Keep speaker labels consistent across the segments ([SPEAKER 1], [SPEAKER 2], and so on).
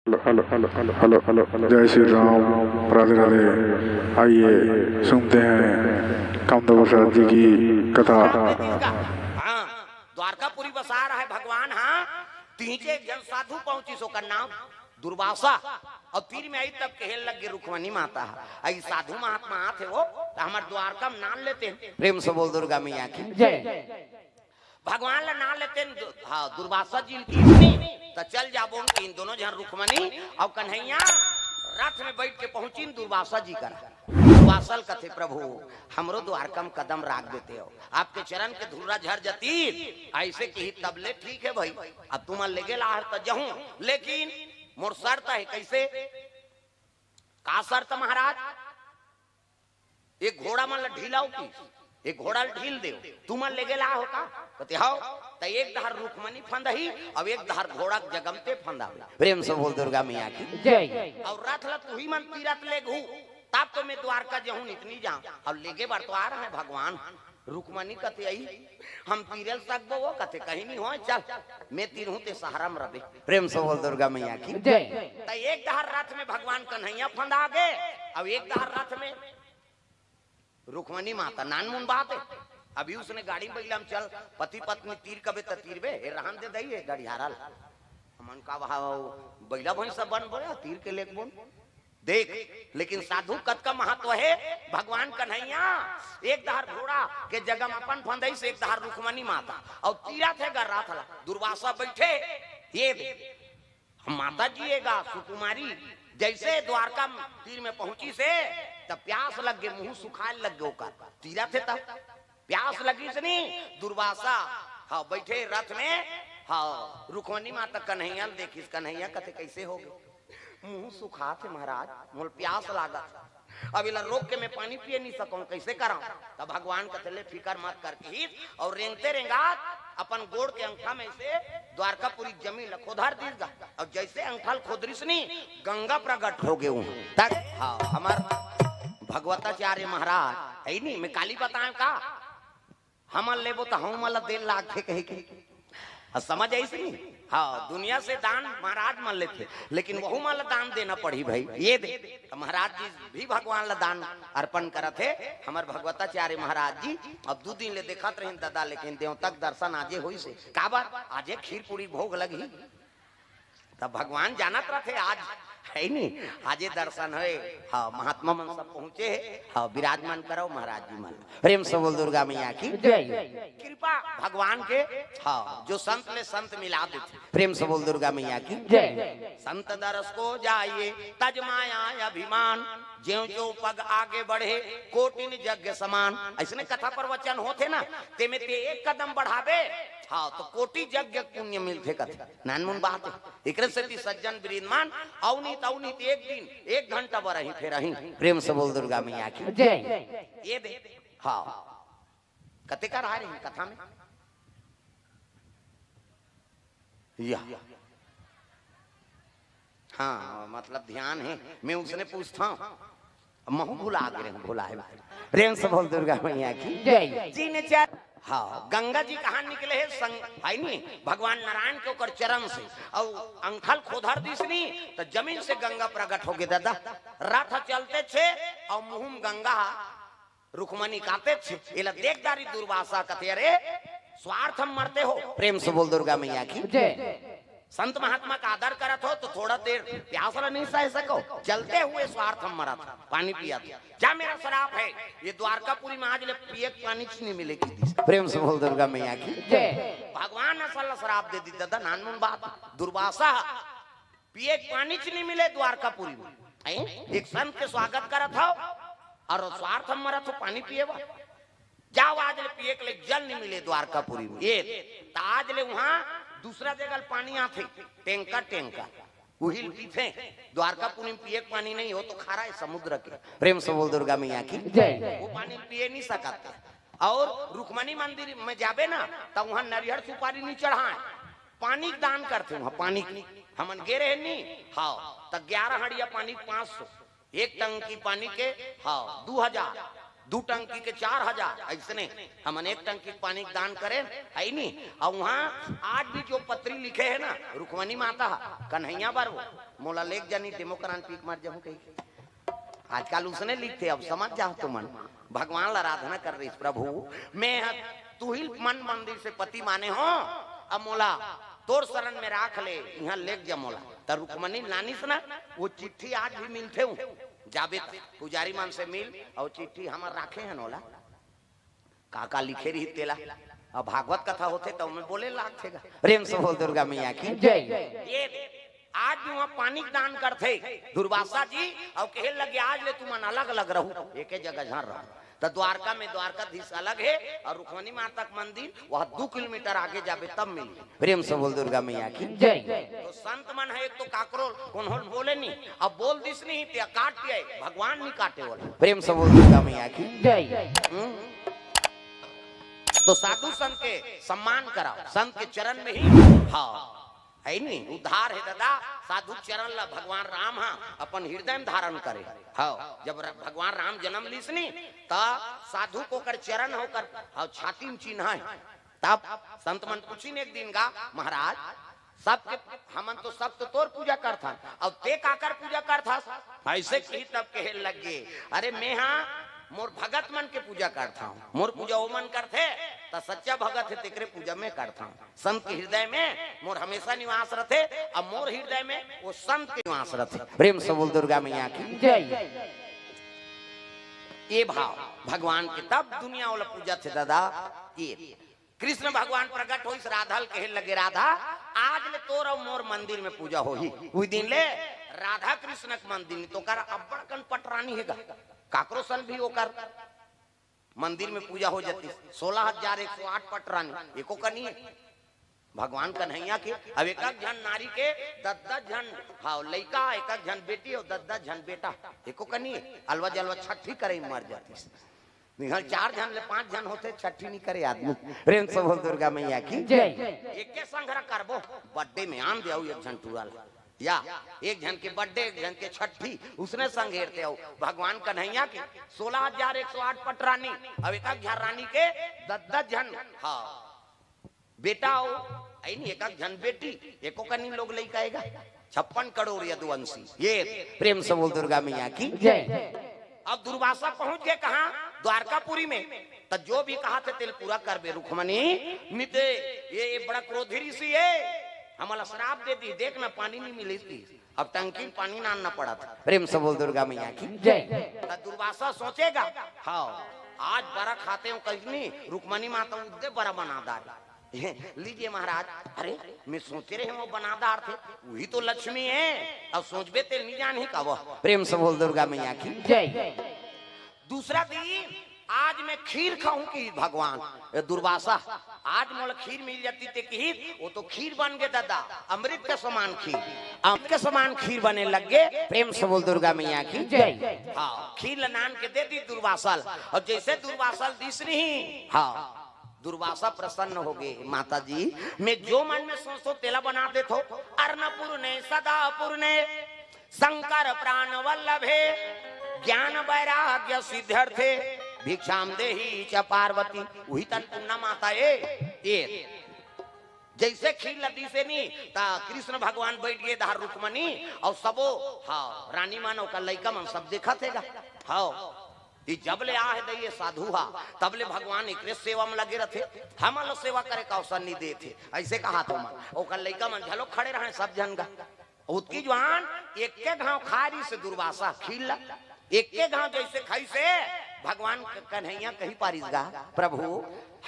[SPEAKER 1] Hello जय श्री राम, राधे राधे। आइए सुनते हैं कामदेव प्रसाद जी की कथा।
[SPEAKER 2] हाँ, द्वारकापुरी बसा रहा है भगवान। हाँ, तीजे जन साधु पहुंची सो का नाम दुर्वासा और तीर में आई तब कहल लग गए रुक्मणी माता आई साधु महात्मा थे वो तो हमारे द्वारका में नाम लेते हैं। प्रेम से बोल दुर्गा मैया की जय। भगवान ला नाम लेते हैं। हाँ, दुर्वासा जी की तो चल जाबो इन दोनों जन रुक्मणी और कन्हैया रथ में बैठ के पहुंची दुर्वासा जी का दुर्वासल कथे प्रभु हमरो द्वारका में कदम राख देते हो, आपके चरण के धूरा झर जती ऐसे की तबले ठीक है भाई। अब तुम ले गेला तो जहूं, लेकिन मोर शर्त है। कैसे का शर्त महाराज? एक घोड़ा मन ढीलाओ की एक घोड़ा ढील दे तुम ले गेला हो का कहते हो तो एक धार रुक्मणी फंदही अब एक धार घोड़ा जगमते फंदा। प्रेम से बोल दुर्गा मैया की जय। और रथ ला तू ही मन तीरथ ले घू तब तो मैं द्वारका जहूं इतनी जाऊं अब लेगे बार तो आ रहा है भगवान। रुक्मणी कहते आई हम तीरल सकबो वो कहते कहीं नहीं हो चल मैं तीर हूं ते सहारा में रबे। प्रेम से बोल दुर्गा मैया की जय। तो एक धार रथ में भगवान कन्हैया फंदा गए अब एक धार रथ में रुक्मणी माता नानमुन बात है। अभी उसने गाड़ी बैला में चल पति पत्नी तीर कबे त तीर बे रहन दे दई गाड़ी हारल हमन का बैला भैंस सब बन बोला तीर के लेक बोल देख। लेकिन साधु कत का महत्व है भगवान कन्हैया एक धार घोड़ा के जगह में अपन फंदई से एक धार रुक्मणी माता और तीरा थे गर्रा था दुर्वासा बैठे ये हम माता जीएगा सुकुमारी जैसे द्वारका तीर में पहुंची से तब प्यास लग गए मुंह सुखाए लग गए तीरा थे तब प्यास लगी से नहीं दुर्वासा हाँ बैठे रथ में हाँ रुक्मणी माता कन्हैया देखी कन्हैया कथे कैसे हो गए मुंह सुखा थे महाराज मोल प्यास लागा अब इला रोक के मैं पानी पिए नहीं सकूं कैसे करा तब भगवान कथे ले फिकर मत कर ही और रेंगते रेंगात अपन गोड़ के अंगठा में से द्वारकापुरी जमीन खोदर दीगा और जैसे अंगठा खोदरी से नहीं गंगा प्रकट हो गए तक हाँ हमार भगवताचार्य महाराज है नहीं मैं काली बताए का हम लेबो तो हम मला देल लाख कहे के समझ ऐसे नहीं। हाँ दुनिया से दान महाराज मान लेते लेकिन वह माला दान देना पड़ी भाई ये दे तो महाराज जी भी भगवान ला दान अर्पण करा थे हमारे भगवताचार्य महाराज जी। अब 2 दिन ले देखत रहे दादा लेकिन देव तक दर्शन आजे हुई से का बात आजे खीर पूरी भोग लगी तब भगवान जानत रहे आज है नहीं आजे दर्शन है। हाँ महात्मा मन सब पहुंचे हाँ विराजमान करो महाराज जी मन। प्रेम से बोल दुर्गा मैया की जय। कृपा भगवान के हाँ जो संत ले संत मिला देते। प्रेम से बोल दुर्गा मैया की जय। संत दरस को जाइए तज माया अभिमान ज्यों ज्यों पग आगे बढ़े कोटिन यज्ञ समान। ऐसे कथा प्रवचन होते ना ते में ते एक कदम बढ़ावे हाँ तो कोटि यज्ञ पुण्य मिलते कथे नानमुन बात एकरे से सज्जन विराजमान अवनीत एक दिन 1 घंटा बरही फिर रही। प्रेम से बोल दुर्गा मैया की जय। ये दे हाँ कथे का रहा रही कथा में या हाँ मतलब ध्यान है मैं उसने पूछता हूँ महू भुला गए भुला है। प्रेम से बोल दुर्गा मैया की जय। जी ने चार हाँ गंगा जी कहाँ निकले है संग भाई नहीं भगवान नारायण के ऊपर चरण से और अंखल खोधर दिसनी तो जमीन से गंगा प्रकट हो गए दादा रथ चलते थे और मुंह में गंगा रुक्मणी काते थे इला देखदारी दुर्वासा कथे अरे स्वार्थ हम मरते हो। प्रेम से बोल दुर्गा मैया की जय। संत महात्मा का आदर करत हो तो थोड़ा देर प्यास नहीं सह सको चलते हुए स्वार्थ हम मरा था पानी पिया था जा मेरा शराब है ये द्वारकापुरी में आज ले पिए पानी नहीं मिलेगी। प्रेम से बोल दुर्गा मैया की जय। भगवान असल शराब दे दी दादा नानमुन बात दुर्वासा पिए पानी नहीं मिले द्वारकापुरी में एक संत के स्वागत करत हो और स्वार्थ हम मरा तो पानी पिए जाओ आज ले पिए के लिए जल नहीं मिले द्वारकापुरी में ये आज ले वहां दूसरा जगह पानी आते टैंकर वही पीते द्वारकापुरी में पिए पानी नहीं हो तो खारा है समुद्र के। प्रेम से बोल दुर्गा मैया की जय। वो पानी पिए नहीं सकते और रुक्मणी मंदिर में जाबे ना तब वहां नारियल सुपारी नहीं चढ़ाए पानी दान करते वहां पानी हमन गे रहे नहीं हाँ तब 11 हड़िया पानी 500 एक टंकी पानी के हाँ 2000 दो टंकी के 4000 ऐसने हमन एक टंकी पानी दान करे है नहीं। और वहाँ आज भी जो पत्री लिखे है ना रुक्मणी माता कन्हैया बर वो मोला लेक जानी डेमोक्रान पीक मार जाऊं कहीं आजकल उसने लिखते। अब समझ जाओ तो मन भगवान ला आराधना कर रही प्रभु मैं तू ही मन मंदिर से पति माने हो अब मोला तोर शरण में राख ले यहाँ लेक जा मोला तो रुक्मणी नानी से ना वो चिट्ठी आज भी मिलते हूँ जाबे पुजारी मान से मिल और चिट्ठी हमार राखे हैं नोला काका लिखे रही तेला अब भागवत कथा होते तो मैं बोले लाग थे प्रेम से बोल दुर्गा मैया की जय। ये आज भी वहाँ पानी दान करते दुर्वासा जी और कहे लगे आज ले तुम अलग अलग रहो एक ही जगह झाड़ रहो तो द्वारका में द्वारकाधीश अलग है और रुक्मणी माता का मंदिर वह 2 किलोमीटर आगे जाबे तब मिले। प्रेम से बोल दुर्गा मैया की जय। तो संत मन है एक तो काकरो कौन बोले नहीं अब बोल दिस नहीं ते काट दिए भगवान नहीं काटे वाला। प्रेम से बोल दुर्गा मैया की जय। तो साधु संत के सम्मान कराओ संत के चरण में ही हाँ है नहीं उद्धार है दादा साधु चरण ला भगवान राम हा अपन हृदय में धारण करे। हाँ जब भगवान राम जन्म लीस नहीं तब साधु को कर चरण होकर हाँ छाती में चिन्ह है तब संत मन पूछी ने एक दिन का महाराज सबके हमन तो सब तो तोर पूजा करता अब ते काकर पूजा करता ऐसे की तब कहे लग गए अरे मैं हाँ मोर भगत मन के पूजा करता हूँ मोर पूजा वो मन करते तो सच्चा भगत है तेरे पूजा में करता हूँ संत के हृदय में मोर हमेशा निवास रहते अब मोर हृदय में वो संत के निवास रहते। प्रेम से बोल दुर्गा मैया की जय। ये भाव भगवान के तब दुनिया वाला पूजा थे दादा। ये कृष्ण भगवान प्रकट हो इस राधा कहे लगे राधा आज ले तोर और मोर मंदिर में पूजा हो ही उस दिन ले राधा कृष्ण के मंदिर तो कर अब्बड़ कन पटरानी है काकरो सन भी होकर मंदिर में पूजा हो जाती 16,108 पटरानी एको का नहीं है भगवान कन्हैया के। अब एक जन नारी के 10 जन हाँ लड़का एक जन बेटी और 10 जन बेटा एको का नहीं है अलवा जलवा छठी करे मर जाती 4 जन ले 5 जन होते छठी नहीं करे आदमी। प्रेम से बोल दुर्गा मैया की जय। एक संग्रह करबो बर्थडे में आन दिया एक जन टूरा या एक जन के बर्थडे एक जन के छठी उसने संघेरते हो भगवान कन्हैया के 16,108 पटरानी अब एक घर रानी के 10 जन हाँ बेटा हो एक जन बेटी एको कनी लोग लेके आएगा 56 करोड़ यदुवंशी। ये प्रेम से बोल दुर्गा मैया की जय। अब दुर्वासा पहुंच गए कहा द्वारकापुरी में तो जो भी कहा थे तेल पूरा कर बे रुक्मणी निते ये बड़ा क्रोधी ऋषि है हमारा शराब दे दी देखना पानी नहीं मिली थी अब टंकी पानी ना आना पड़ा था। प्रेम से बोल दुर्गा मैया की जय। दुर्वासा सोचेगा हाँ आज बड़ा खाते हो कहीं रुक्मणी माता उद्दे बड़ा बनादार लीजिए महाराज अरे मैं सोचे रहे वो बनादार थे वही तो लक्ष्मी है अब सोचबे तेल नहीं जान ही का वो। प्रेम से बोल दुर्गा मैया की जय। दूसरा दिन आज मैं खीर खाऊं की भगवान दुर्वासा आज मोल खीर मिल जाती थे कि वो तो खीर बन गए दादा अमृत के समान खीर अमृत के समान खीर बने लग गए। प्रेम से बोल दुर्गा मैया की जय। हाँ खीर नान के दे दी दुर्वासा और जैसे दुर्वासा दिस नहीं हाँ दुर्वासा प्रसन्न हो गए माता जी मैं जो मन में सोचो तेला बना दे थो अर्णपुर ने सदापुर ने शंकर प्राण वल्लभे ज्ञान वैराग्य सिद्ध्यर्थे भिक्षाम देहि च पार्वती वही तन पुन्ना माता ये जैसे खीर लदी से नहीं ता कृष्ण भगवान बैठ गए धार रुक्मणी और सबो हाँ रानी मानो का लड़का मन सब देखा थे हाँ ये जब ले आ है ये साधु हा तब ले भगवान एक सेवा में लगे रहते हम लोग सेवा करे का अवसर नहीं देते ऐसे कहा तो मन ओकर लड़का मन झलो खड़े रहे सब जन का उसकी जवान एक के गांव खारी से दुर्वासा खील एक के गांव जैसे खाई से भगवान कन्हैया कहीं पारिसगा प्रभु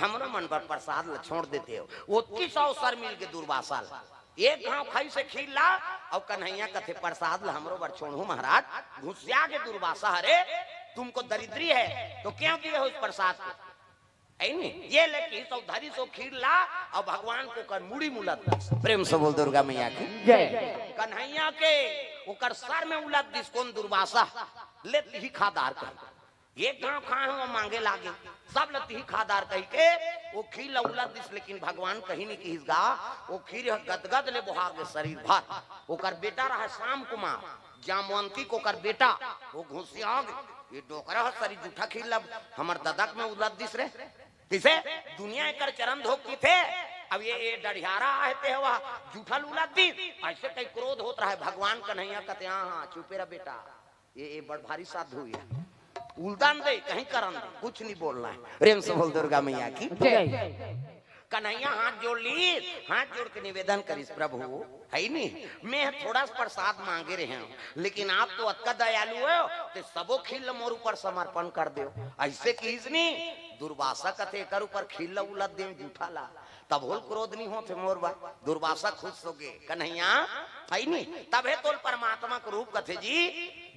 [SPEAKER 2] हमरो मन पर प्रसाद छोड़ देते हो वो 30 अवसर मिल के दुर्वासा एक गांव खाई से खीर ला और कन्हैया कथे प्रसाद ला हमरो बर छोड़ू महाराज घुसिया के दुर्वासा अरे तुमको दरिद्री है तो क्या दिए हो इस प्रसाद को ये लेके तो धरी सो खीर ला और भगवान को कर मुड़ी मुलत प्रेम से बोल दुर्गा मैया की जय। कन्हैया के ओकर सर में उलट दिस कौन दुर्वासा ले ही खादार कर एक गांव खाए हो मांगे लागे सब लती खादार कही के वो खीर लौला दिस लेकिन भगवान कहीं नहीं किस गा वो खीर गदगद ले बुहागे शरीर भर ओकर बेटा रहा शाम कुमार जामवंती को कर बेटा वो घुसिया ये डोकरा शरीर जूठा खीर लब हमर ददक में उलट दिस रे किसे दुनिया एकर चरण धोखी थे अब ये डढ़ियारा आते है वह जूठा लूला दी ऐसे कई क्रोध होता है भगवान कन्हैया कहते हाँ चुपे रहा बेटा ये बड़ भारी साधु है उल्दान दे कहीं करन दे कुछ नहीं बोलना है प्रेम से बोल दुर्गा मैया की कन्हैया हाथ जोड़ ली हाथ जोड़ के निवेदन करिस प्रभु है नहीं मैं थोड़ा सा प्रसाद मांगे रहे हैं लेकिन आप तो अतका दयालु हो तो सबो खिल मोर ऊपर समर्पण कर दो ऐसे कीज नहीं दुर्वासा कथे कर ऊपर खिल उलट दे जूठा ला तब होल क्रोध नहीं होते मोर बा दुर्वासा खुश हो गए कन्हैया है नहीं तब है तोल परमात्मा को रूप कथे जी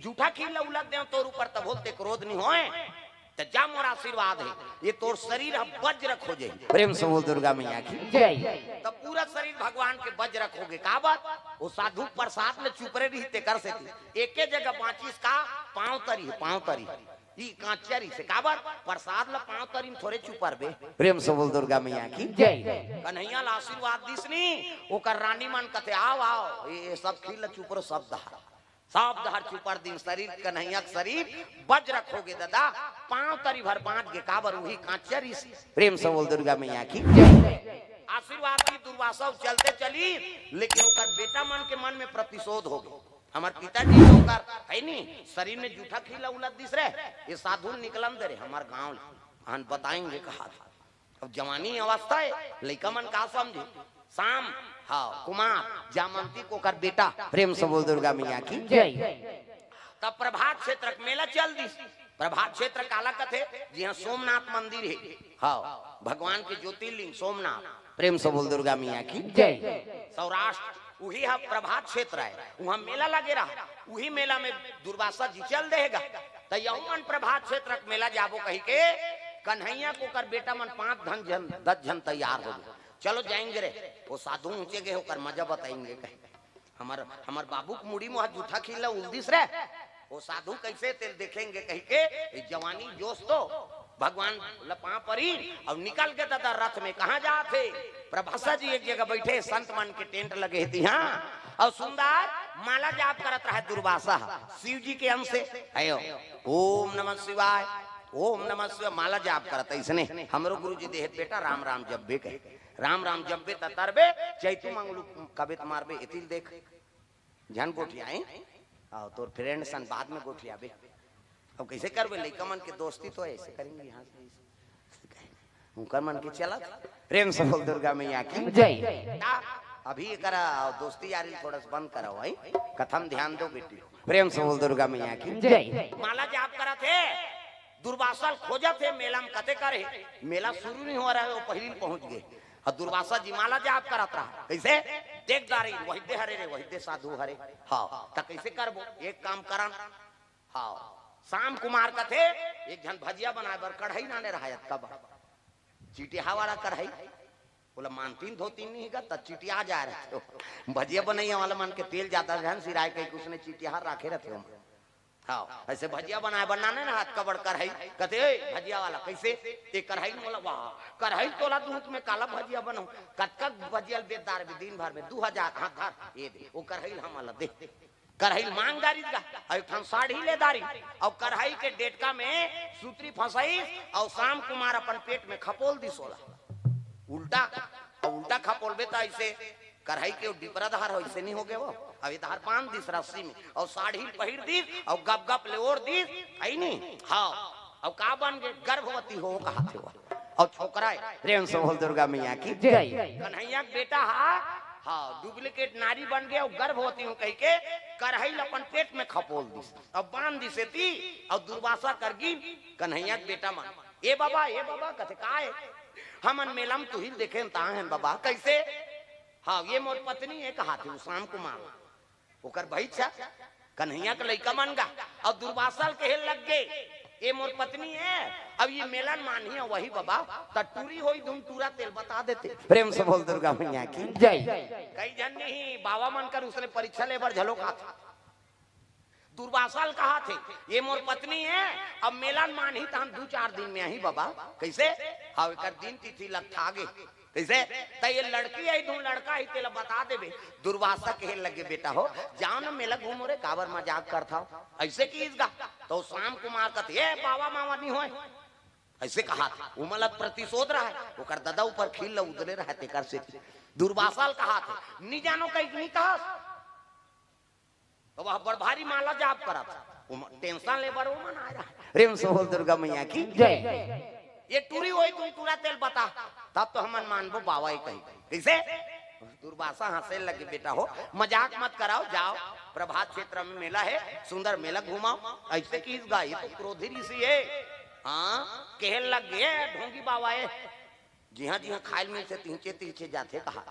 [SPEAKER 2] जूठा खिल उलट दे तोर ऊपर तब होते क्रोध नहीं होए तो जा मोर आशीर्वाद है ये तोर शरीर वज्र खोजे प्रेम से बोल दुर्गा मैया की जय तब पूरा शरीर भगवान के वज्र खोगे का बात वो साधु प्रसाद में चुपरे रहते कर से एक जगह बांचिस का पांव तरी ई कांचरी से का बात प्रसाद ला पांव तरी थोड़े चुपर बे प्रेम से बोल दुर्गा मैया की जय कन्हैया ला आशीर्वाद दिसनी ओकर रानी मन कथे आओ ये सब खिल चुपरो सब दहर चुपर दिन शरीर कन्हैया शरीर बज रखोगे दादा पांव तरी भर बांट के काबर वही कांचरी प्रेम से बोल दुर्गा मैया की आशीर्वाद की दुर्वासा चलते चली लेकिन ओकर बेटा मन में प्रतिशोध हो गए हमार पिताजी ओकर है नी शरीर में जूठा खिला उलट दिस रहे ये साधु निकलन दे रे हमार गांव हम बताएंगे कहा था अब जवानी अवस्था है लड़का मन का समझे शाम हाँ कुमार जामंती को कर बेटा प्रेम से बोल दुर्गा मैया की जय तब प्रभात क्षेत्र मेला चल दी प्रभात क्षेत्र काला कथे जी हाँ सोमनाथ मंदिर है हाँ भगवान के ज्योतिर्लिंग सोमनाथ प्रेम से बोल दुर्गा मैया की जय सौराष्ट्र वही है प्रभात क्षेत्र है वहाँ मेला लगे रहा वही मेला में दुर्वासा जी चल देगा तो यौमन प्रभात क्षेत्र मेला जाबो कही के कन्हैया को कर बेटा मन 5 जन तैयार हो गए चलो जाएंगे रे वो साधु ऊंचे गए होकर मजा बताएंगे हमार बाबू को मुड़ी मुहा जूठा खिला उल्दिस रे वो साधु कैसे तेल देखेंगे कही के जवानी जोश तो भगवान लपा परी और निकल के दादा रथ में कहा जाते प्रभाषा जी एक जगह बैठे संत मन के टेंट लगे थी हाँ और सुंदर माला जाप करत रहा दुर्वासा शिव जी के अंश से आयो ओम नमः शिवाय माला जाप करता इसने हमरो गुरु जी देह बेटा राम राम जब्बे कहे राम राम जब्बे तरबे चैतु मंगलू कबे मारबे इतिल देख जन गोठियाए आओ तोर फ्रेंड सन बाद में गोठियाबे अब कैसे करबे लइका मन के दोस्ती तो ऐसे करेंगे यहां से उनका मन के चला प्रेम से बोल दुर्गा मैया की जय अभी करा दोस्ती यारी थोड़ा सा बंद करा भाई कथम ध्यान दो बेटी प्रेम से बोल दुर्गा मैया की जय माला जाप करा थे दुर्वासा खोजा थे मेला में कते करे मेला शुरू नहीं हो रहा है वो पहले पहुंच गए और दुर्वासा जी माला जाप करत रहा कैसे देखदारी वैद्य हरे रे वैद्य साधु हरे हाँ तो कैसे करबो एक काम करन हाँ शाम कुमार का थे एक जन भजिया बनाए बर कढ़ाई नाने रहा कब चिटिया वाला कढ़ाई बोला मानतीन धोतीन नहीं का तब चिटिया जा रहे थे भजिया बनैया वाला मन के तेल जाता जन सिराय के उसने चिटिया रखे रहते हो हाँ ऐसे भजिया बनाए बनाने ना हाथ कबड़ कढ़ाई कहते भजिया वाला कैसे एक कढ़ाई बोला वाह कढ़ाई तोला दूध में काला भजिया बनाऊ कतक भजिया बेदार भी दिन भर में 2000 हाथ धार ये दे वो कढ़ाई हम वाला दे कढ़ाई मांगदारी का साड़ी लेदारी और कढ़ाई के डेटका में सूत्री फंसाई और शाम कुमार अपन पेट में खपोल दी सोला उल्टा खपोल बेता ऐसे कढ़ाई के डिपरा धार हो ऐसे नहीं हो गए वो अभी धार बांध दी रस्सी में और साड़ी पहिर दी और गप गप ले ओढ़ दी आई नहीं हाँ और का बन गए गर्भवती हो कहा थे वो और छोकरा प्रेम से बोल दुर्गा मैया की जय कन्हैया बेटा हाँ डुप्लीकेट नारी बन गया और गर्भवती हूँ कह के कढ़ाई अपन पेट में खपोल दी अब बांध दी से थी और दुर्वासा कर गी कन्हैया बेटा मन ए बाबा कथे का है हमन मेला में तुहिल देखे है बाबा कैसे हाँ ये मोर पत्नी है कहा थी शाम कुमार ओकर भाई छा कन्हैया का लड़का मन गा और दुर्वासा के लग गए ये मोर पत्नी है अब ये मेलन मानी है वही बाबा टूरी होई धुम टूरा तेल बता देते प्रेम से बोल दुर्गा मैया की जय कई जन नहीं बाबा मन कर उसने परीक्षा ले बार झलोका था दुर्वासल कहा थे ये मोर पत्नी है, अब मेलन मान ही तो हम 2-4 दिन में ही बाबा कैसे हाँ कर दिन तिथि लगता आगे कैसे तो ये लड़की है दू लड़का ही तेला बता देबे। दुर्वासा कहे लगे बेटा हो जाओ ना मेला घूमो रे काबर मजाक करता ऐसे की इसका तो शाम कुमार कहते ये बाबा मामा नहीं होए ऐसे कहा था वो मतलब प्रतिशोध रहा है वो कर दादा ऊपर खिल उतरे रहा ते कर से दुर्वासल कहा थे नहीं जानो कहीं नहीं कहा तो वह बड़ भारी माला जाप करा था टेंशन ले बरो मन आ रहा रेम सोहल दुर्गा मैया की जय। ये टूरी होई तुम टूरा तेल बता तब तो हमन मानबो बाबा ही कही कैसे दुर्वासा हंसे लगे बेटा हो मजाक मत कराओ जाओ प्रभात क्षेत्र में मेला है सुंदर मेला घुमाओ ऐसे की इस गाय तो क्रोधी ऋषि है हाँ कहल लग गए ढोंगी बाबा है जी हाँ खाइल में से तीचे तीचे जाते कहा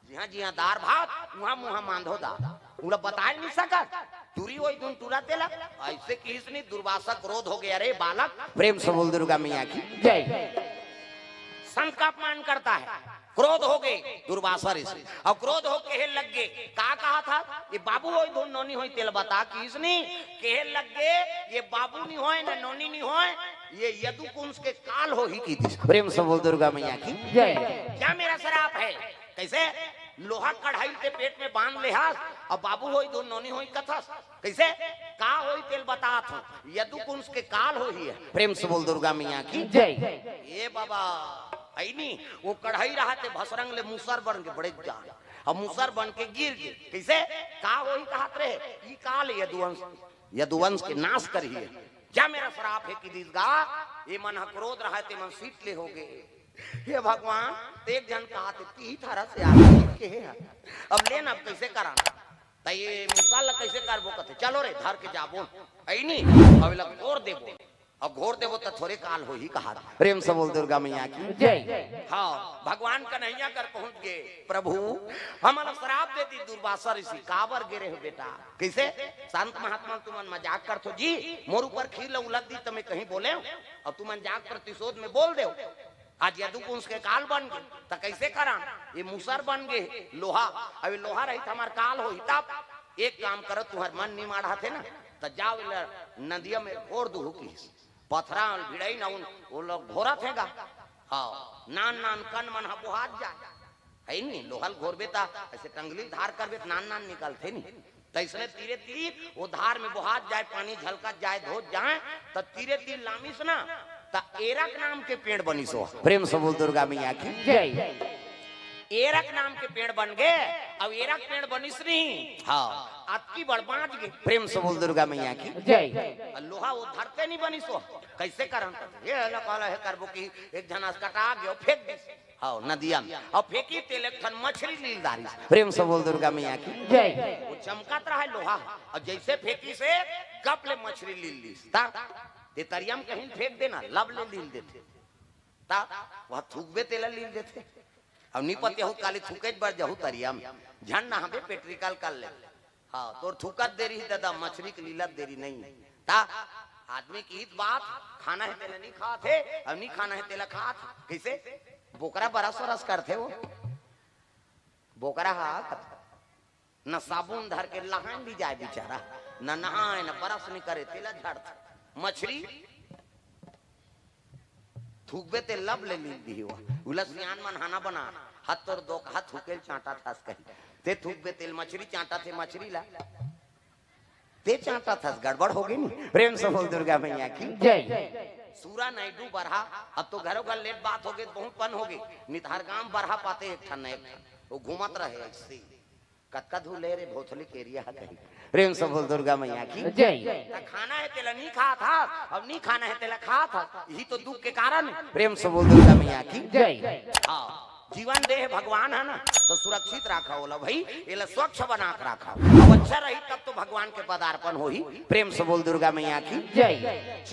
[SPEAKER 2] जी हाँ दार भात मुहा मुहा मांधो दा उला बता नहीं सका टूरी होई तुम टूरा तेला ऐसे किसने दुर्वासा क्रोध हो गया रे बालक प्रेम से बोल दुर्गा मैया की जय। संत का अपमान करता है क्रोध हो गए दुर्वासा ऋषि और क्रोध हो कहे लग गए कहा था ये बाबू होई दो नोनी होई तेल बता किसने कहे लग गए ये बाबू नहीं होए ना नोनी नहीं होए ये यदुकुंस के काल हो ही की थी प्रेम से बोल दुर्गा मैया की जय। क्या मेरा शराप है कैसे लोहा कढ़ाई के पेट में बांध ले हाथ और बाबू होई दो नोनी होई कथस कैसे का होई तेल बता था यदुकुंस के काल हो ही है प्रेम से बोल दुर्गा मैया की जय। ये बाबा आई नहीं वो कढ़ाई रहा थे भसरंग ले मुसर बन के बड़े जान और मुसर बन के गिर गए कैसे का होई कहत रहे ये काल यदुवंश के नाश करी है। क्या मेरा श्राप है कि दीर्घा ये मन क्रोध रहा थे मन सीट ले हो गए हे भगवान एक जन कहा थे ती थारा से आगे के है अब लेना अब कैसे करा त ये मिसाल कैसे करबो कहते चलो रे धर के जाबो आई नहीं अब लग घोर देबो अब घोर देबो त थोड़े काल हो ही कहा प्रेम से बोल दुर्गा मैया की जय। हाँ भगवान कन्हैया कर पहुंच गए प्रभु हमारा श्राप दे दी दुर्वासा ऋषि काबर गिरे हो बेटा कैसे संत महात्मा तुमन मजाक कर तो जी मोर ऊपर खील उलट दी तुम्हें कहीं बोले और तुम मजाक प्रतिशोध में बोल दो आज यदुकुंस के काल बन गए तो कैसे करा ये मुसर बन गए लोहा अभी लोहा रही हमार काल हो तब एक काम करो तुम्हार मन नहीं मारा थे ना तो जाओ नदिया में घोर दू की पथरा भिड़ाई ना वो लोग घोरा थेगा हाँ नान नान कन मन बुहात जा है नहीं लोहल घोर बेता ऐसे टंगली धार कर बेत नान नान निकलते नहीं तो इसलिए तीरे तीर वो धार में बुहात जाए पानी झलकत जाए धोत जाए तो तीरे तीर लामिस ना एरक नाम के पेड़ बनी सो प्रेम से बोल दुर्गा मैया की जय। एरक नाम के पेड़ बन गए अब एरक पेड़ बनिस नहीं हाँ आपकी बड़बाज गए प्रेम से बोल दुर्गा मैया की जय। लोहा वो धरते नहीं बनी सो कैसे करम ये काला है करबो की एक जनास कटा गयो फेंक दे हाँ नदिया में और फेंकी तेल एक ठन मछली लीलदारी प्रेम से बोल दुर्गा मैया की जय। वो चमकत रहा है लोहा और जैसे फेंकी से गप ले मछली लील ली ते तरियम कहीं फेंक देना लब ले लील देते ता वह थूकबे तेला लील देते अब नहीं पते हो काली थूके बर जहू तरियम झन ना हमें पेट्रिकल कर ले हाँ तोर थूकत देरी ही दादा मछली की लीलत देरी नहीं ता आदमी की हित बात खाना है तेला नहीं खा थे अब नहीं खाना है तेला खा कैसे बोकरा बरस वरस करते वो बोकरा न साबुन धर के लहान भी जाए बेचारा न नहाए न बरस नहीं करे तेला झड़ता मछली थूकबे ते लब ले ली दी हुआ उलसियान मन हाना बना हाथ तोर दो हाथ थूकेल चांटा था कहीं ते थूकबे तेल मछली चांटा थे मछली ला ते चांटा था गड़बड़ हो गई नहीं प्रेम से बोल दुर्गा मैया की जय। सूरा नायडू बढ़ा अब तो घरों घर लेट बात हो गई बहुत पन हो गई निधार गांव बढ़ा पाते एक ठन वो घूमत रहे ऐसे कतका धूले रे भोथली के एरिया कहीं प्रेम से बोल दुर्गा मैया की जय। खाना है तेला नहीं खा था अब नहीं खाना है तेला खा था यही तो दुख के कारण है प्रेम से बोल दुर्गा मैया की जय। हाँ जीवन देह भगवान है ना तो सुरक्षित रखा होला भाई ये स्वच्छ बना कर रखा अब अच्छा रही तब तो भगवान के पदार्पण हो ही प्रेम से बोल दुर्गा मैया की जय।